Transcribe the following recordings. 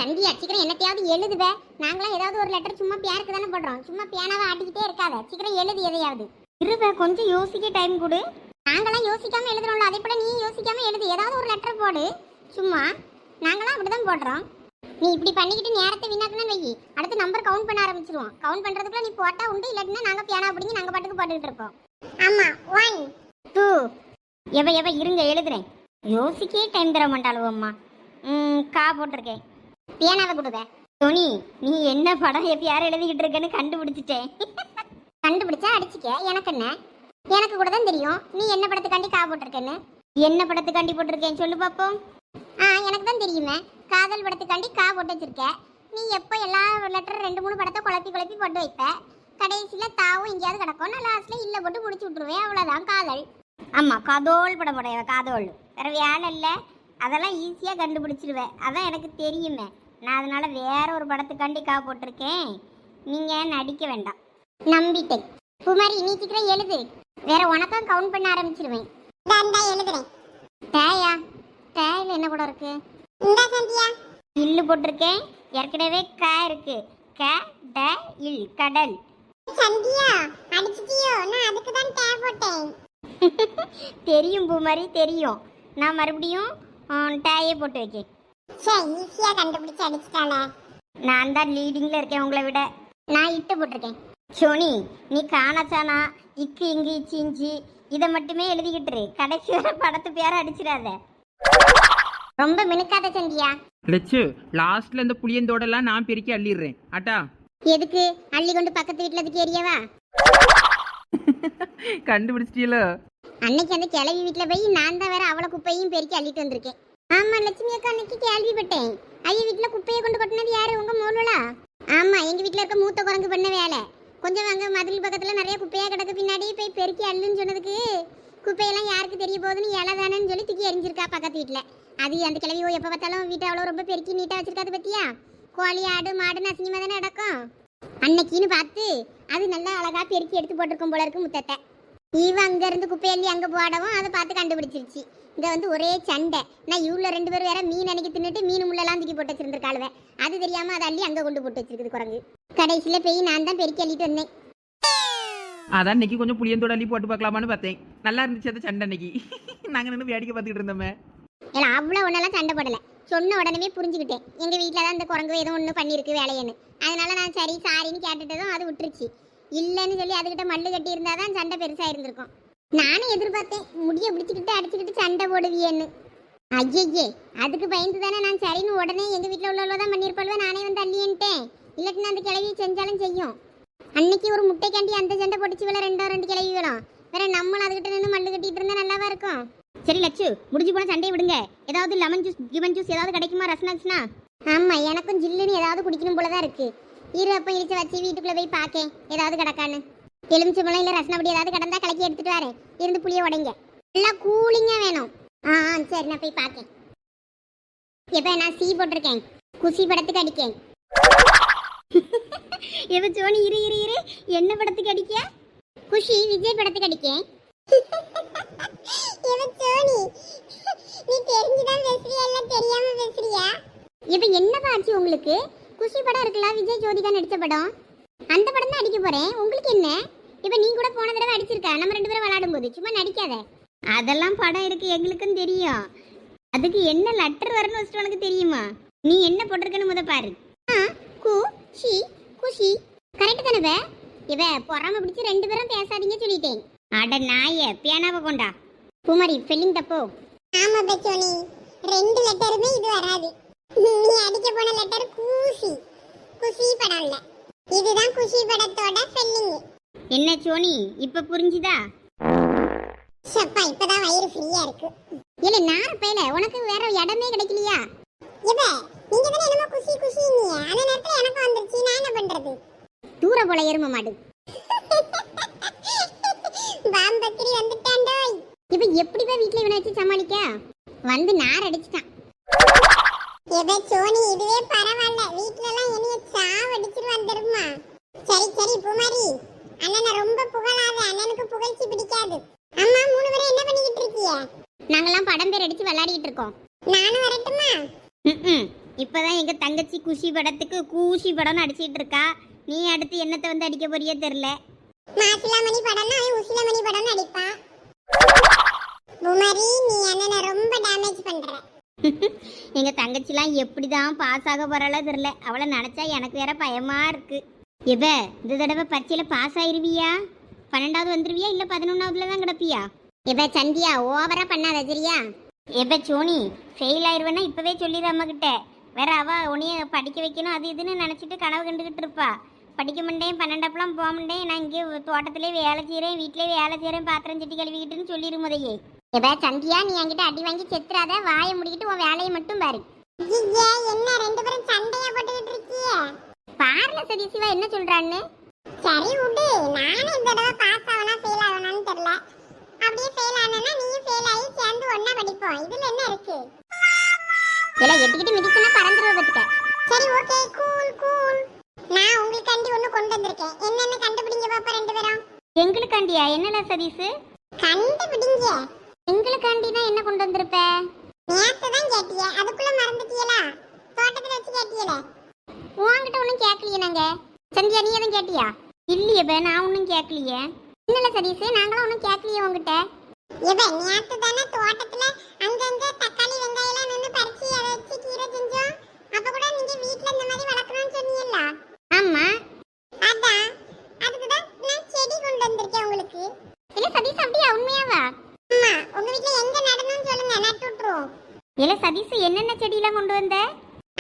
சந்தியா சீக்கிரம் என்னத்தையாவது எழுதுவ. நாங்களாம் ஏதாவது ஒரு லெட்டர் சும்மா பேருக்கு தானே போடுறோம். சும்மா பேனாவை ஆட்டிக்கிட்டே இருக்காத. சீக்கிரம் எழுது எதையாவது. இருவ கொஞ்சம் யோசிக்க டைம் கொடு. நாங்களாம் யோசிக்காம எழுதுறோம்ல, அதே போல நீ யோசிக்காம எழுது. ஏதாவது ஒரு லெட்டர் போடு சும்மா. நாங்களாம் அப்படிதான் போடுறோம். நீ இப்படி பண்ணிக்கிட்டு நேரத்தை வீணாக்குன்னு வை. அடுத்து நம்பர் கவுண்ட் பண்ண ஆரம்பிச்சிருவோம். கவுண்ட் பண்றதுக்குள்ள நீ போட்டா உண்டு, இல்லாட்டினா நாங்க பேனா பிடிங்கி நாங்க பாட்டுக்கு போட்டுக்கிட்டு இருப்போம். ஆமா 1 2 எவ இருங்க எழுதுறேன். யோசிக்கே டைம் தர மாட்டாளுவம்மா. கா போட்டிருக்கேன். பேனாவை கொடுங்க. சோனி நீ என்ன படம் எப்பயாரும் எழுதிக்கிட்டு இருக்கேன்னு கண்டுபிடிச்சிட்டேன். கண்டுபிடிச்சா அடிச்சுக்க, எனக்கு என்ன? எனக்கு கூட தான் தெரியும் நீ என்ன படத்துக்காண்டி கா போட்டிருக்கேன்னு. என்ன படத்துக்காண்டி போட்டிருக்கேன் சொல்லு பாப்போம். எனக்கு தான் தெரியுமே. காதல் படத்துக்காண்டி கா போட்டு வச்சிருக்க. நீ எப்போ எல்லா லெட்டர் 2 3 படத்தை குழப்பி போட்டு வைப்ப. கடைசியில் தாவும் எங்கேயாவது கிடக்கும். நான் லாஸ்ட்டில் இல்லை போட்டு முடிச்சு விட்ருவேன். அவ்வளோதான் காதல். ஆமாம் காதோல் படம் போடையவ காதோல். வேறு வேலை இல்லை, அதெல்லாம் ஈஸியாக கண்டுபிடிச்சிடுவேன். அதான் எனக்கு தெரியுமே. நான் அதனால் வேற ஒரு படத்துக்காண்டி கா போட்டிருக்கேன். நீங்கள் நடிக்க வேண்டாம். நம்பிட்டேன். குமாரி நீ சீக்கிரம் எழுது. வேற உனக்கும் கவுண்ட் பண்ண ஆரம்பிச்சிருவேன். எழுதுறேன். டேயா டேயில் என்ன கூட இருக்கு? இல்லு போட்டிருக்கேன். ஏற்கனவே க இருக்கு. க ட இல் கடல். சந்தியா அடிச்சிட்டியோ? நான் அதுக்கு தான் டே போட்டேன். தெரியும் பூமாரி தெரியும். நான் மறுபடியும் டேயே போட்டு வைக்கேன். சரி ஈஸியா கண்டுபிடிச்சு அடிச்சிட்டானே. நான் தான் லீடிங்ல இருக்கேன் உங்களை விட. நான் இட்டு போட்டிருக்கேன். சோனி நீ காணச்சானா இக்கு இங்கு இச்சி இஞ்சி இதை மட்டுமே எழுதிக்கிட்டு கடைசி வர படத்து பேர அடிச்சிடாத. ரொம்ப மினுக்காத சந்தியா. லட்சு லாஸ்ட்ல இந்த புளியந்தோடெல்லாம் நான் பெருக்கி அள்ளிடுறேன். ஆட்டா எதுக்கு அள்ளி கொண்டு பக்கத்து வீட்டுல அதுக்கு ஏரியவா? கண்டுபிடிச்சிட்டீங்களோ? அன்னைக்கு அந்த கிளவி வீட்டுல போய் நான் தான் வேற அவளை குப்பையும் பெருக்கி அள்ளிட்டு வந்திருக்கேன். ஆமா லட்சுமி அக்கா அன்னைக்கு கேள்விப்பட்டேன். ஐயா வீட்டுல குப்பையை கொண்டு கொட்டினது யாரு? உங்க மோளுலா? ஆமா எங்க வீட்டுல இருக்க மூத்த குரங்கு பண்ண வேலை. கொஞ்சம் அங்க மதில் பக்கத்துல நிறைய குப்பையா கிடக்கு. பின்னாடி போய் பெருக்கி அள்ளுன்னு சொன்னதுக்கு குப்பையெல்லாம் யாருக்கு தெரிய போகுதுன்னு இலதானன்னு சொல்லி தூக்கி எரிஞ்சிருக்கா பக்கத்து வீட்டுல. அது அந்த கிளவி எப்ப பார்த்தாலும் வீட்டை அவ்வளோ ரொம்ப பெருக்கி நீட்டா வச்சிருக்காது பத்தியா? கோழி ஆடு மாடுன்னு அசிங்கமா தானே நடக்கும். அன்னைக்குன்னு பார்த்து அது நல்லா அழகா பெருக்கி எடுத்து போட்டிருக்கும் போல இருக்கு முத்தத்தை. இவ அங்க இருந்து குப்பையள்ளி அங்க போடவும் அதை பார்த்து கண்டுபிடிச்சிருச்சு. இங்க ஒரே சண்டை. நான் இவ்வளோ 2 பேர் வேற மீன் அன்னைக்கு தின்னுட்டு மீன் முள்ளெல்லாம் தூக்கி போட்டு வச்சிருந்திருக்காளுவ. அது தெரியாம அதை அள்ளி அங்க கொண்டு போட்டு வச்சிருக்குது குரங்கு. கடைசியில போய் நான் தான் பெருக்கி அள்ளிட்டு வந்தேன். அதான் இன்னைக்கு கொஞ்சம் புளியந்தோட அள்ளி போட்டு பார்க்கலாமான்னு பார்த்தேன். நல்லா இருந்துச்சு அந்த சண்டை. அன்னைக்கு நாங்க நின்று வேடிக்கை பார்த்துக்கிட்டு இருந்தோமே. ஏன்னா அவ்வளோ ஒன்றெல்லாம் சண்டை போடலை. சொன்ன உடனே புரிஞ்சுக்கிட்டேன். எங்கள் வீட்டில் தான் இந்த குரங்கு ஏதோ ஒன்று பண்ணியிருக்கு வேலையன்னு. அதனால நான் சரி சாரின்னு கேட்டுட்டதும் அது விட்டுருச்சு. இல்லைன்னு சொல்லி அதுக்கிட்ட மல்லு கட்டி இருந்தால் தான் சண்டை பெருசாக இருந்திருக்கும். நானும் எதிர்பார்த்தேன் முடிய பிடிச்சிக்கிட்டு அடிச்சுக்கிட்டு சண்டை போடுவியேன்னு. ஐயே அதுக்கு பயந்து தானே நான் சரின்னு உடனே எங்கள் வீட்டில் உள்ளவளோ தான் பண்ணியிருப்பாள்வ. நானே வந்து அள்ளியன்ட்டேன். இல்லாட்டினா அந்த கிளவி செஞ்சாலும் செய்யும். அன்னைக்கு ஒரு முட்டைக்காண்டி அந்த சண்டை போட்டுச்சு வேலை 2 கிளவி வேணும். வேற நம்மளும் அதுக்கிட்ட நின்று மல்லு கட்டிட்டு இருந்தால் நல்லாவா இருக்கும்? சரி லட்சு முடிஞ்சு போன சண்டையை விடுங்க. ஏதாவது லெமன் ஜூஸ் கிமன் ஜூஸ் ஏதாவது கிடைக்குமா? ரசனாச்சுனா? ஆமா எனக்கும் ஜில்லுன்னு ஏதாவது குடிக்கணும் போலதான் இருக்கு. இரு அப்போ இழிச்ச வச்சு வீட்டுக்குள்ள போய் பார்க்கேன் ஏதாவது கிடக்கான்னு. எலுமிச்சம்பழம் இல்லை ரசனை அப்படி ஏதாவது கிடந்தா கலக்கி எடுத்துட்டு வரேன். இருந்து புளிய உடைங்க. நல்லா கூலிங்கா வேணும். சரி நான் போய் பார்க்கேன். எப்ப நான் சீ போட்டிருக்கேன். குசி படத்துக்கு அடிக்கேன். எப்ப சோனி இரு இரு இரு என்ன படத்துக்கு அடிக்க? குஷி விஜய் படத்துக்கு அடிக்கேன். நீ தெரிஞ்சுதான் பேசுறியா இல்ல தெரியாம பேசுறியா? இப்ப என்னப்பா ஆச்சு உங்களுக்கு? குஷி படம் இருக்குல்ல, விஜய் ஜோதிகா நடிச்ச படம். அந்த படம் தான் அடிக்க போறேன். உங்களுக்கு என்ன? இப்ப நீ கூட போன தடவை அடிச்சிருக்க. நம்ம 2 பேரும் விளையாடும் போது சும்மா நடிக்காத. அதெல்லாம் படம் இருக்கு எங்களுக்கும் தெரியும். அதுக்கு என்ன லெட்டர் வரணும் வச்சுட்டு உனக்கு தெரியுமா? நீ என்ன போட்டிருக்கன்னு முத பாரு. குஷி குஷி கரெக்ட் தானே? இவ பொறாம பிடிச்சி 2 பேரும் பேசாதீங்க சொல்லிட்டேன். அட நாயே பேனாவை கொண்டா. குமாரி ஸ்பெல்லிங் தப்போ? ஆமா பச்சோனி 2 லெட்டருமே இது வராது. நீ அடிக்க போன லெட்டர் குஷி. குஷி படம் இல்ல. இதுதான் குஷி படத்தோட ஸ்பெல்லிங். என்ன சோனி இப்ப புரிஞ்சுதா? சப்பா இப்பதான் வயிறு ஃப்ரீயா இருக்கு. இல்ல நார பையல உனக்கு வேற இடமே கிடைக்கலையா? இவ நீங்க தான என்னமோ குஷி குஷிங்க. அந்த நேரத்துல எனக்கு வந்துருச்சு. நான் என்ன பண்றது? தூர போல எரும மாடு. பாம்பத்திரி வந்துட்டாண்டோய். இப்ப எப்படி போய் வீட்ல இவனை வச்சு சமாளிக்க? வந்து நார் அடிச்சிட்டான். எபே சோனி இதுவே பரவாயில்ல. வீட்ல எல்லாம் என்னைய சாவடிச்சிட்டு வந்துருமா. சரி சரி பூமாரி அண்ணனை ரொம்ப புகழாத. அண்ணனுக்கு புகழ்ச்சி பிடிக்காது. அம்மா 3 பேரும் என்ன பண்ணிக்கிட்டு இருக்கீங்க? நாங்கெல்லாம் படம் பேர் அடிச்சு விளையாடிட்டு இருக்கோம். நானும் வரட்டுமா? இப்பதான் எங்க தங்கச்சி குஷி படத்துக்கு கூஷி படம்னு அடிச்சிட்டு இருக்கா. நீ அடுத்து என்னத்தை வந்து அடிக்க போறியோ தெரியல. மாசிலாமணி படம்னா அவன் உசிலமணி படம்னு அடிப்பான். குமரி நீ என்ன ரொம்ப டேமேஜ் பண்ற. எங்க தங்கச்சிலாம் எப்படிதான் பாஸ் ஆக போறாளோ தெரியல. அவளை நினைச்சா எனக்கு வேற பயமா இருக்கு. எவ இந்த தடவை பரீட்சையில பாஸ் ஆயிருவியா? 12வது வந்துருவியா இல்ல 11வதுல தான் கிடப்பியா? இப்ப சந்தியா ஓவரா பண்ணாத சரியா? எப்ப சோனி ஃபெயில் ஆயிருவேன்னா இப்பவே சொல்லிடு அம்மா கிட்ட. வேற அவ உன்னைய படிக்க வைக்கணும் அது இதுன்னு நினைச்சிட்டு கனவு கண்டுகிட்டு இருப்பா. படிக்க மாட்டேன் 12அப்பெல்லாம் போக மாட்டேன், நான் இங்கே தோட்டத்திலே வேலை செய்கிறேன், வீட்டிலே வேலை செய்கிறேன், பாத்திரம் சட்டி கழுவிக்கிட்டுன்னு சொல்லிடு முதையே. இப்ப சந்தியா நீ என்கிட்ட அடி வாங்கி செத்துறாத, வாயை முடிக்கிட்டு உன் வேலையை மட்டும் பாரு. என்ன ரெண்டு பேரும் சண்டையா போட்டுக்கிட்டு இருக்கீங்க? பார்ல சரி சிவா என்ன சொல்றான்னு. சரி விடு, நானும் இந்த தடவை பாஸ் ஆகனா ஃபெயில் ஆகணும்னு தெரியல. அப்படியே ஃபெயில் ஆனா நீயும் ஃபெயில் ஆகி சேர்ந்து ஒண்ணா படிப்போம். இதுல என்ன இருக்கு? எல்லாம் எட்டுக்கிட்டு மிதிச்சுன்னா பறந்துருவ பத்துக்க. சரி ஓகே கூல் கூல். நான் உங்களுக்காண்டி ஒண்ணு கொண்டு வந்திருக்கேன். என்னென்ன கண்டுபிடிங்க பாப்பா ரெண்டு பேரும். எங்களுக்காண்டியா? என்னல சதீஷ் கண்டுபிடிங்க. எங்களுக்காண்டினா என்ன கொண்டு வந்திருப்ப? நேத்து தான் கேட்டியே, அதுக்குள்ள மறந்துட்டீங்களா? தோட்டத்துல வச்சு கேட்டியல. உன்கிட்ட ஒன்றும் கேட்கலையே நாங்க. சந்தியா நீ எதுவும் கேட்டியா? இல்லையே பே, நான் ஒன்றும் கேட்கலையே. என்னல சதீஷ் நாங்களும் ஒன்றும் கேட்கலையே உங்ககிட்ட. இவ நேத்து தானே தோட்டத்துல அங்கங்க தக்காளி வெங்காயம் எல்லாம் நின்னு பறிச்சு அதை வச்சு கீரை செஞ்சோம். அப்ப கூட நீங்க வீட்ல இந்த மாதிரி வளர்க்கணும்னு சொன்னீங்கல்ல? ஆமா. அதான் அதுக்கு தான் நான் செடி கொண்டு வந்திருக்கேன் உங்களுக்கு. இல்ல சதீஷ் அப்படியா? உண்மையாவா? அம்மா உங்க வீட்ல எங்க நடணும்னு சொல்லுங்க, நட்டு விட்டுருவோம். இல்ல சதீஷ் என்னென்ன செடியெல்லாம் கொண்டு வந்த?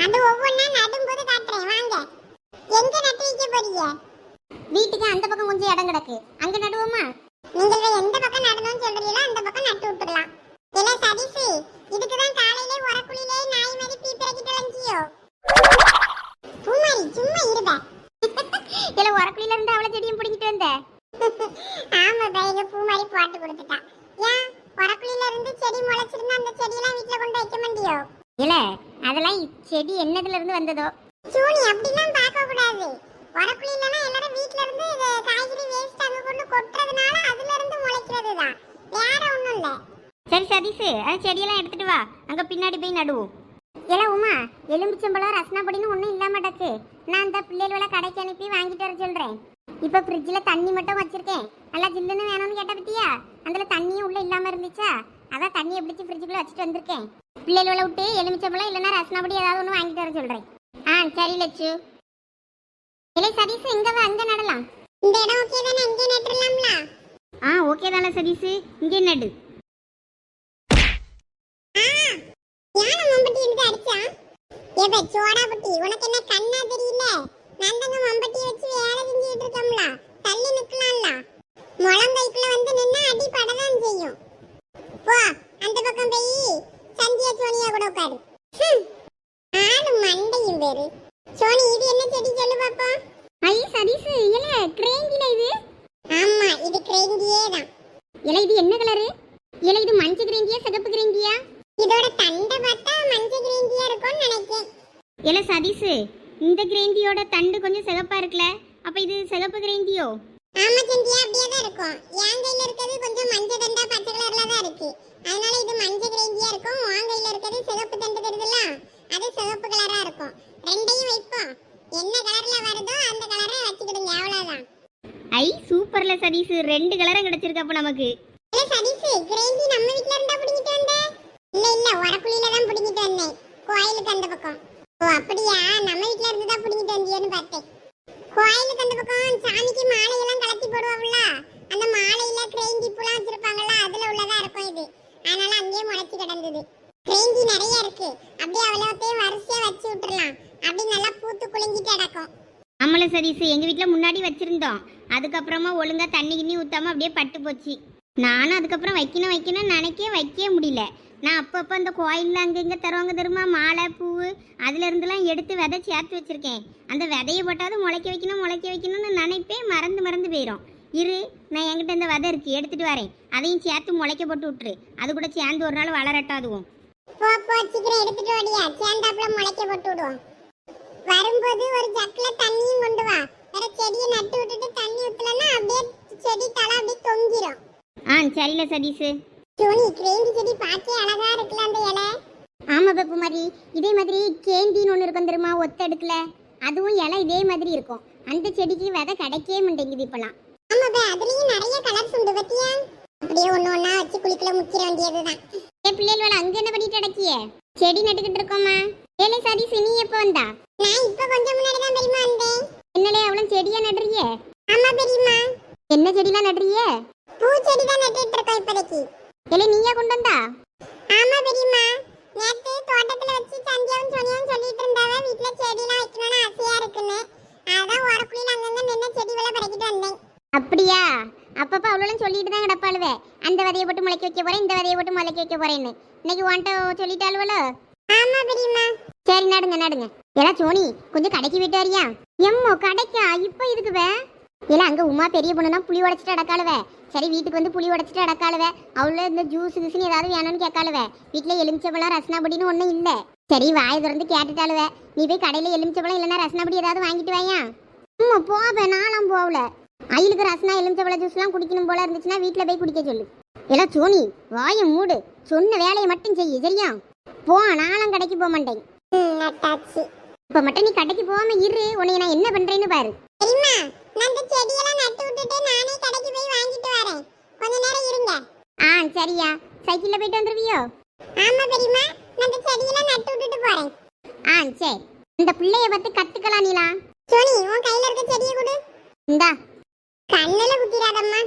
அது ஒவ்வொன்றா நடும்போது காட்டுறேன் வாங்க. எங்க நட்டு வைக்க போறீங்க? வீட்டுக்கு அந்த பக்கம் கொஞ்சம் இடம் கிடக்கு, அங்க நடுவோமா? நீங்க எந்த பக்கம் நடணும்னு சொல்றீங்களோ அந்த பக்கம் நட்டு விட்டுறலாம். இல்ல சதீஷ் இதுக்கு தான் காலையிலே உரக்குழியிலே நாய் மாதிரி பீப்பிரக்கிட்டு வந்தியோ? பூமாரி சும்மா இருடா. இல்ல உரக்குழியில இருந்து அவளை செடியும் பிடிங்கிட்டு வந்த. ஆமா எங்க பூமாரி போட்டு கொடுத்துட்டா. ஏன் உரக்குழியில இருந்து செடி முளைச்சிருந்தா அந்த செடியெல்லாம் வீட்ல கொண்டு வைக்க மாட்டியோ? இல்ல அதெல்லாம் செடி என்னதுல இருந்து வந்ததோ. சூனி அப்படிலாம் பார்க்க கூடாது. உரக்குழியிலனா எல்லாரும் வீட்ல இருந்து காய்கறி வேஸ்ட் அங்க கொண்டு கொட்டுறதுனால அதுல இருந்து முளைக்கிறது தான், வேற ஒண்ணும் இல்ல. சரி சதீஷ் அந்த செடியெல்லாம் எடுத்துட்டு வா, அங்க பின்னாடி போய் நடுவோம். இல்ல உமா எலும்பிச்சம்பழம் ரசனா பொடின்னு ஒன்றும் இல்லாம டக்கு. நான் அந்த பிள்ளைகள கடைக்கு அனுப்பி வாங்கிட்டு வர சொல்றேன். இப்ப ஃப்ரிட்ஜில் தண்ணி மட்டும் வச்சிருக்கேன், நல்லா ஜில்லுன்னு வேணும்னு கேட்ட பத்தியா? அதுல தண்ணியும் உள்ள இல்லாம இருந்துச்சா, அதான் தண்ணியை பிடிச்சி ஃப்ரிட்ஜுக்குள்ள வச்சுட்டு வந்திருக்கேன். பிள்ளைகள விட்டு எலுமிச்சம்பழம் இல்லைன்னா ரசனா பொடி ஏதாவது ஒன்று வாங்கிட்டு வர சொல்றேன். சரி லட்சு. இல்லை சதீஷ் இங்க வா, அங்க நடலாம். இந்த இடம் ஓகே தானே? இங்கே நட்டுறலாம்ல? ஓகே தானே சதீஷ், இங்கே நடு. யானை மம்பட்டி இருந்து அடிச்சா? ஏபே சோடா புட்டி உனக்கு என்ன கண்ணா தெரியல? நான் தாங்க மம்பட்டி வச்சு வேலை செஞ்சுட்டு இருக்கோம்ல, தள்ளி நிக்கலாம்ல. முழங்கைக்குள்ள வந்து நின்னா அடி படதான் செய்யும். போ அந்த பக்கம் போய் சந்தியா சோனியா கூட உட்காரு. ஆளு மண்டையும் பேரு. சோனி இது என்ன செடி சொல்லு பாப்போம். சதீஷ் இல்ல கிரேங்கில இது. ஆமா இது கிரேங்கியே தான். இல்ல இது என்ன கலரு? இல்ல இது மஞ்சள் கிரேங்கியா சிகப்பு கிரேங்கியா? இதோட தண்டை பார்த்தா மஞ்சள் கிரேங்கியா இருக்கும்னு நினைக்கிறேன். இல்ல சதீஷ் இந்த கிரேந்தியோட தண்டு கொஞ்சம் சிகப்பா இருக்குல்ல, அப்ப இது சிகப்பு கிரேந்தியோ? ஆமா சந்தியா அப்படியே தான் இருக்கும். என் கையில இருக்கிறது கொஞ்சம் மஞ்சள் தண்டா பச்சை கலர்ல தான் இருக்கு, அதனால இது மஞ்சள் கிரேங்கியா இருக்கும். உன் கையில இருக்கிறது சிகப்பு தண்டு தெரியுதுல, அது சிகப்பு கலரா இருக்கும். ரெண்டையும் வைப்போம், என்ன கலர்ல வருதோ அந்த கலரை வச்சுக்கிடுங்க, அவ்வளவுதான். சூப்பர்ல சதீஷ், 2 கலரை கிடைச்சிருக்கு அப்ப நமக்கு. இல்ல சதீஷ் கிரேங்கி நம்ம வீட்ல இருந்தா பிடிங்கிட்டு வந்த? இல்ல உரக்குழியில தான் பிடிங்கிட்டு வந்தேன், கோயிலுக்கு அந்த பக்கம். ஓ அப்படியா, நம்ம வீட்ல இருந்து தான் பிடிங்கிட்டு வந்தியோன்னு பார்த்தேன். கோயிலுக்கு அந்த பக்கம் சாமிக்கு மாலையெல்லாம் கலத்தி போடுவாங்கல்ல, அந்த மாலையில கிரேங்கி பூலாம் வச்சிருப்பாங்கல்ல, அதுல உள்ளதா இருக்கும் இது. அதனால அங்கேயே முளைச்சி கிடந்தது. கிரேங்கி நிறைய இருக்கு, அப்படியே அவ்வளோத்தையும் வரிசையா வச்சு விட்டுறலாம், அப்படி நல்லா பூத்து குலுங்கிட்டு கிடக்கும். ஆமல சதீஷ் எங்க வீட்ல முன்னாடி வச்சிருந்தோம், அதுக்கப்புறமா ஒழுங்கா தண்ணி கிண்ணி ஊத்தாம அப்படியே பட்டு போச்சு. நானும் அதுக்கப்புறம் வைக்கணும் வைக்கவே முடியல. நான் அப்பப்போ அந்த கோயிலில் அங்கங்கே தருவாங்க தெரியுமா மாலை பூவு, அதுல இருந்துலாம் எடுத்து விதை சேர்த்து வச்சிருக்கேன். அந்த விதையை போட்டாவது முளைக்க வைக்கணும்னு நினைப்பேன், மறந்து போயிடும். இரு நான் என்கிட்ட இந்த விதை இருக்கு, எடுத்துட்டு வரேன், அதையும் சேர்த்து முளைக்க போட்டு விட்டுரு, அது கூட சேர்ந்து ஒரு நாள் வளரட்டாதுவும். போ சீக்கிரம் எடுத்துட்டு ஓடியா, சேர்ந்தாப்புல முளைக்க போட்டு விடுவோம். வரும்போது ஒரு ஜக்ல தண்ணியும் கொண்டு வா, வேற செடியை நட்டு விட்டுட்டு தண்ணி ஊத்தலன்னா அப்படியே செடி தலை அப்படியே தொங்கிரும். சரில சதீஷ். சோனி கிரேங்கி செடி பார்க்கவே அழகா இருக்குல்ல அந்த இலை. ஆமா பப்பு மாதிரி இதே மாதிரி கேந்தின்னு ஒன்று இருக்கும் தெரியுமா, ஒத்த அடுக்குல அதுவும் இலை இதே மாதிரி இருக்கும். அந்த செடிக்கு விதை கிடைக்கவே மாட்டேங்குது இப்பெல்லாம். ஆமா பே, அதுலயும் நிறைய கலர்ஸ் உண்டு பத்தியா. அப்படியே ஒண்ணு ஒண்ணா வச்சு குளிக்கல முக்கிற வேண்டியதுதான். ஏ பிள்ளைகள் அங்க என்ன பண்ணிட்டு அடக்கிய? செடி நட்டுக்கிட்டு இருக்கோமா. ஏலே சரி சினி எப்ப வந்தா? நான் இப்ப கொஞ்சம் முன்னாடி தான் பெரியமா வந்தேன். என்னலே அவ்வளவு செடியா நடுறிய? ஆமா பெரியமா. என்ன செடிலாம் நடுறிய? பூச்செடி தான் நட்டுட்டு இருக்கோம் இப்போதைக்கு. ஏலே நீயா கொண்டு வந்தா? ஆமா பெரியமா. நேத்து தோட்டத்துல வச்சு சந்தியாவும் சோனியாவும் சொல்லிட்டு இருந்தாவ வீட்ல செடிலாம் வைக்கணும்னு ஆசையா இருக்குன்னு. அதான் உரக்குழியில அங்கங்க நின்ன செடி வேலை பறிக்கிட்டு வந்தேன். அப்படியா? அப்பப்ப அவ்வளோலாம் சொல்லிட்டு தான் கிடப்பாளுவே. அந்த விதையை போட்டு முளைக்க வைக்க போறேன், இந்த விதையை போட்டு முளைக்க வைக்க போறேன்னு. இன்னைக்கு உன்ட்ட சொல்லிட்டாளுவலோ? ஆமா பெரியமா. சரி நடுங்க நடுங்க. ஏலா சோனி கொஞ்சம் கடைக்கு போயிட்டு வரியா? எம்மோ கடைக்கா? இப்போ இதுக்கு வே? இல்ல அங்க உமா பெரிய பொண்ணுனா புளி உடைச்சிட்டு அடக்காளுவே. சரி வீட்டுக்கு வந்து புளி உடைச்சிட்டு அடக்காளுவே. அவ்வளோ இந்த ஜூஸ் கிஸ்னு ஏதாவது வேணும்னு கேட்காளுவே. வீட்டுல எலுமிச்சப்பழம் ரசனாபடின்னு ஒன்றும் இல்லை. சரி வாயை திறந்து கேட்டுட்டாளுவே. நீ போய் கடையில எலுமிச்சப்பழம் இல்லைன்னா ரசனாபடி ஏதாவது வாங்கிட்டு வாயா. அம்மா போவேன், நானும் போகல. அயிலுக்கு ரசனா எலுமிச்சப்பழ ஜூஸ்லாம் குடிக்கணும் போல இருந்துச்சுன்னா வீட்டில் போய் குடிக்க சொல்லு. எல்லாம் சோனி வாயை மூடு, சொன்ன வேலையை மட்டும் செய்யு சரியா? போ, நானும் கடைக்கு போக மாட்டேன். நட்டாச்சு. இப்போ மட்டும் நீ கடைக்கு போகாம இரு, உன்னை நான் என்ன பண்றேன்னு பாரு. பெரியமா, நான் இந்த செடியெல்லாம் நட்டு விட்டுட்டு நானே கடைக்கு போய் வாங்கிட்டு வரேன். கொஞ்ச நேரம் இருங்க. ஆ சரியா, சைக்கிள்ல போயிட்டு வந்துருவியோ? ஆமா பெரியமா, நான் இந்த செடியெல்லாம் நட்டு விட்டுட்டு போறேன். ஆ சரி. இந்த பிள்ளைய பார்த்து கத்துக்கலாம் நீலா. சோனி, உன் கையில இருக்க செடியை கொடு. இந்தா. கண்ணுல குத்திராதம்மா.